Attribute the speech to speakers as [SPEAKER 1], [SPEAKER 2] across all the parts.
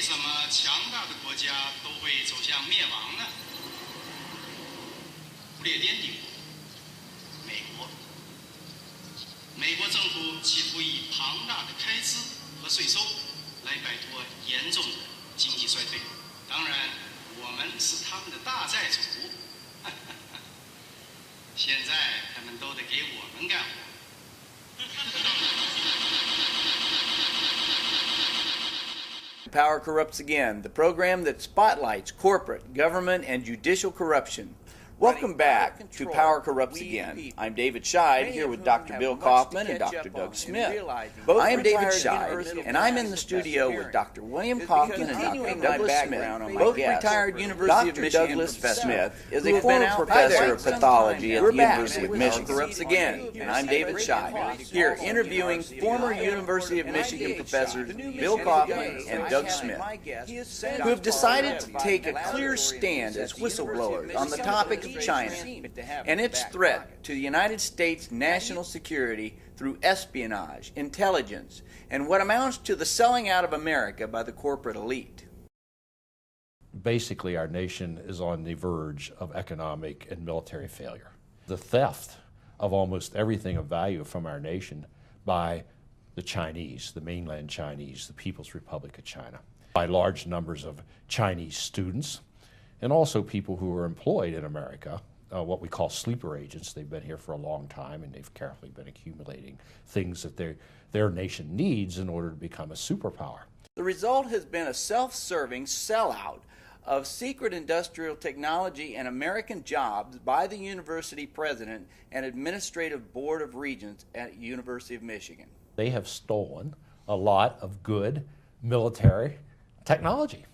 [SPEAKER 1] 什么强大的国家都会走向灭亡呢？不列颠帝国，美国政府企图以庞大的开支和税收来摆脱严重的经济衰退。当然，我们是他们的大债主。现在他们都得给我们干活。
[SPEAKER 2] Power Corrupts Again, the program that spotlights corporate, government, and judicial corruption. Welcome back to Power Corrupts Again. I'm David Schied, here with Dr. Bill Kaufman and Dr. Doug Smith. I am David Schied, and I'm in the studio with Dr. William Kaufman and Dr. Douglas Smith, both retired University of Michigan professors. Smith is a former professor of pathology at the University of Michigan. Corrupts Again, and I'm David Schied, here interviewing former University of Michigan professors Bill Kaufman and Doug Smith, who have decided to take a clear stand as whistleblowers on the topic of China and its threat to the United States national security through espionage, intelligence, and what amounts to the selling out of America by the corporate elite.
[SPEAKER 3] Basically, our nation is on the verge of economic and military failure. The theft of almost everything of value from our nation by the Chinese, the mainland Chinese, the People's Republic of China, by large numbers of Chinese students, and also people who are employed in America, what we call sleeper agents. They've been here for a long time, and they've carefully been accumulating things that their nation needs in order to become a superpower.
[SPEAKER 2] The result has been a self-serving sellout of secret industrial technology and American jobs by the university president and administrative board of regents at University of Michigan.
[SPEAKER 3] They have stolen a lot of good military technology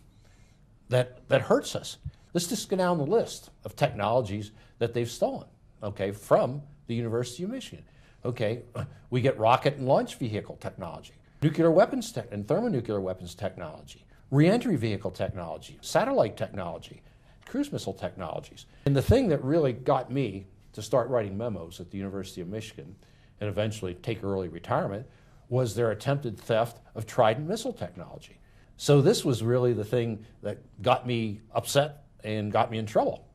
[SPEAKER 3] that hurts us. Let's just go down the list of technologies that they've stolen, okay, from the University of Michigan. Okay, we get rocket and launch vehicle technology, nuclear weapons and thermonuclear weapons technology, reentry vehicle technology, satellite technology, cruise missile technologies. And the thing that really got me to start writing memos at the University of Michigan and eventually take early retirement was their attempted theft of Trident missile technology. So this was really the thing that got me upset and got me in trouble.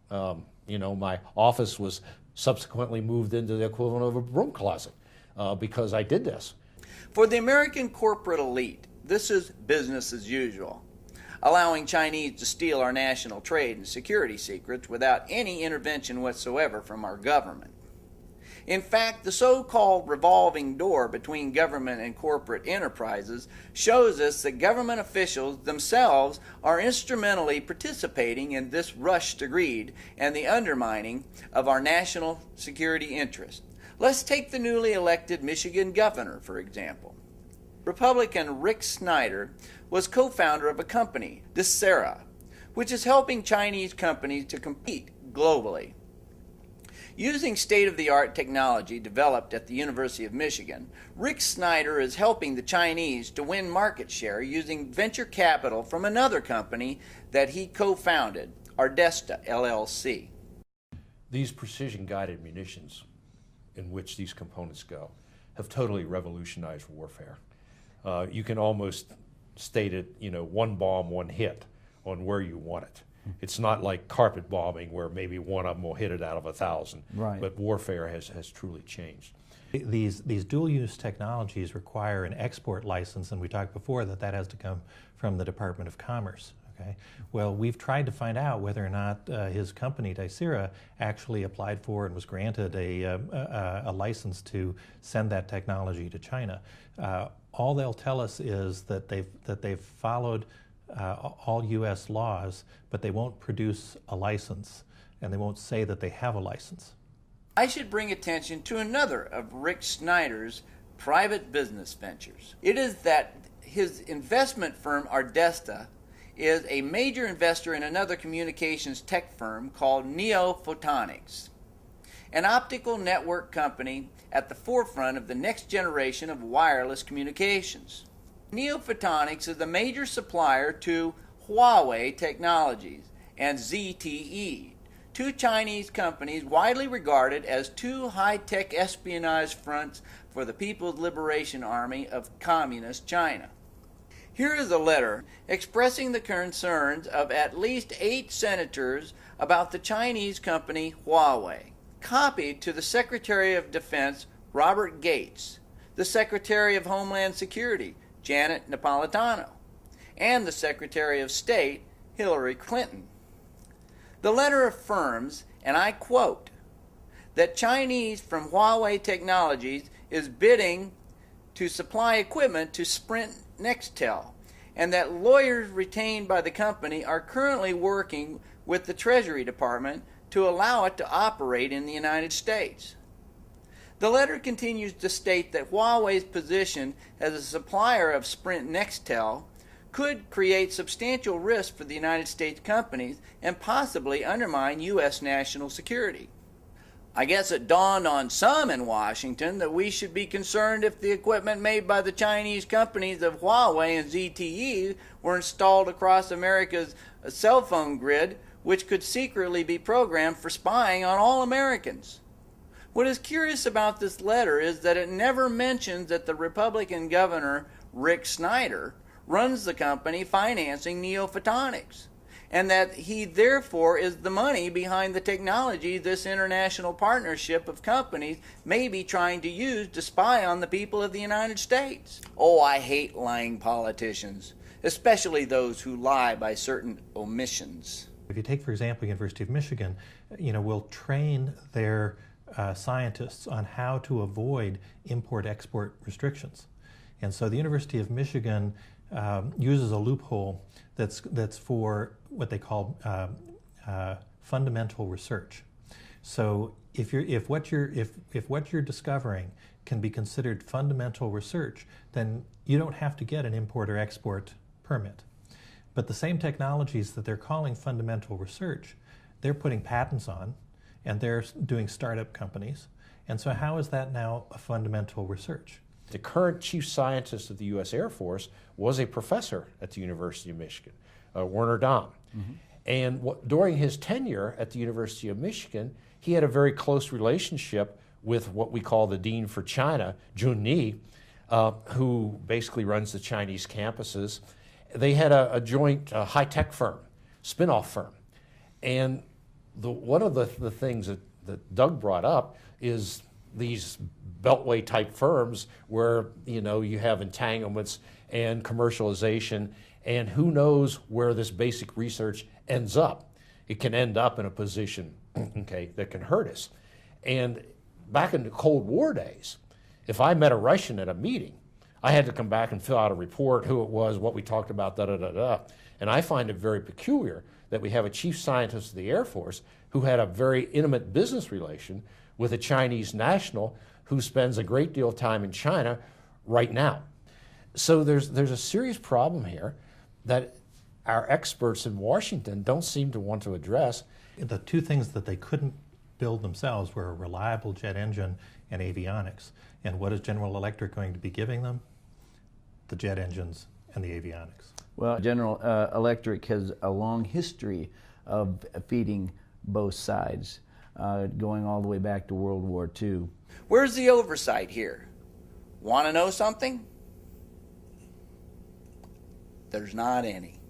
[SPEAKER 3] You know, my office was subsequently moved into the equivalent of a broom closet because I did this.
[SPEAKER 2] For the American corporate elite, this is business as usual, allowing Chinese to steal our national trade and security secrets without any intervention whatsoever from our government. In fact, the so-called revolving door between government and corporate enterprises shows us that government officials themselves are instrumentally participating in this rush to greed and the undermining of our national security interests. Let's take the newly elected Michigan governor, for example. Republican Rick Snyder was co-founder of a company, Desera, which is helping Chinese companies to compete globally. Using state-of-the-art technology developed at the University of Michigan, Rick Snyder is helping the Chinese to win market share using venture capital from another company that he co-founded, Ardesta LLC.
[SPEAKER 3] These precision-guided munitions in which these components go have totally revolutionized warfare. You can almost state it, you know, one bomb, one hit on where you want it. It's not like carpet bombing where maybe one of them will hit it out of 1,000.
[SPEAKER 4] Right.
[SPEAKER 3] But warfare has truly changed.
[SPEAKER 4] These dual-use technologies require an export license, and we talked before that has to come from the Department of Commerce. Okay. Well, we've tried to find out whether or not his company, Desera, actually applied for and was granted a license to send that technology to China. All they'll tell us is that they've followed all U.S. laws, but they won't produce a license, and they won't say that they have a license.
[SPEAKER 2] I should bring attention to another of Rick Snyder's private business ventures. It is that his investment firm, Ardesta, is a major investor in another communications tech firm called NeoPhotonics, an optical network company at the forefront of the next generation of wireless communications. NeoPhotonics is a major supplier to Huawei Technologies and ZTE, two Chinese companies widely regarded as two high-tech espionage fronts for the People's Liberation Army of Communist China. Here is a letter expressing the concerns of at least 8 senators about the Chinese company Huawei, copied to the Secretary of Defense Robert Gates, the Secretary of Homeland Security Janet Napolitano, and the Secretary of State Hillary Clinton. The letter affirms, and I quote, that Chinese from Huawei Technologies is bidding to supply equipment to Sprint Nextel, and that lawyers retained by the company are currently working with the Treasury Department to allow it to operate in the United States. The letter continues to state that Huawei's position as a supplier of Sprint Nextel could create substantial risk for the United States companies and possibly undermine U.S. national security. I guess it dawned on some in Washington that we should be concerned if the equipment made by the Chinese companies of Huawei and ZTE were installed across America's cell phone grid, which could secretly be programmed for spying on all Americans. What is curious about this letter is that it never mentions that the Republican governor, Rick Snyder, runs the company financing NeoPhotonics, and that he therefore is the money behind the technology this international partnership of companies may be trying to use to spy on the people of the United States. Oh, I hate lying politicians, especially those who lie by certain omissions.
[SPEAKER 4] If you take, for example, the University of Michigan, will train their scientists on how to avoid import-export restrictions. And so the University of Michigan uses a loophole that's for what they call fundamental research. So if what you're discovering can be considered fundamental research, then you don't have to get an import or export permit. But the same technologies that they're calling fundamental research, they're putting patents on, and they're doing startup companies. And so how is that now a fundamental research?
[SPEAKER 3] The current chief scientist of the U.S. Air Force was a professor at the University of Michigan, Werner Dahm. Mm-hmm. And during his tenure at the University of Michigan, he had a very close relationship with what we call the Dean for China, Jun Ni, who basically runs the Chinese campuses. They had a joint high-tech firm, spin-off firm. And one of the things that Doug brought up is these beltway type firms where you have entanglements and commercialization, and who knows where this basic research ends up. It can end up in a position that can hurt us. And back in the Cold War days, if I met a Russian at a meeting, I had to come back and fill out a report, who it was, what we talked about, da-da-da-da. And I find it very peculiar that we have a chief scientist of the Air Force who had a very intimate business relation with a Chinese national who spends a great deal of time in China right now. So there's a serious problem here that our experts in Washington don't seem to want to address.
[SPEAKER 4] The two things that they couldn't build themselves were a reliable jet engine and avionics. And what is General Electric going to be giving them? The jet engines and the avionics.
[SPEAKER 2] Well, General Electric has a long history of feeding both sides, going all the way back to World War II. Where's the oversight here? Want to know something? There's not any.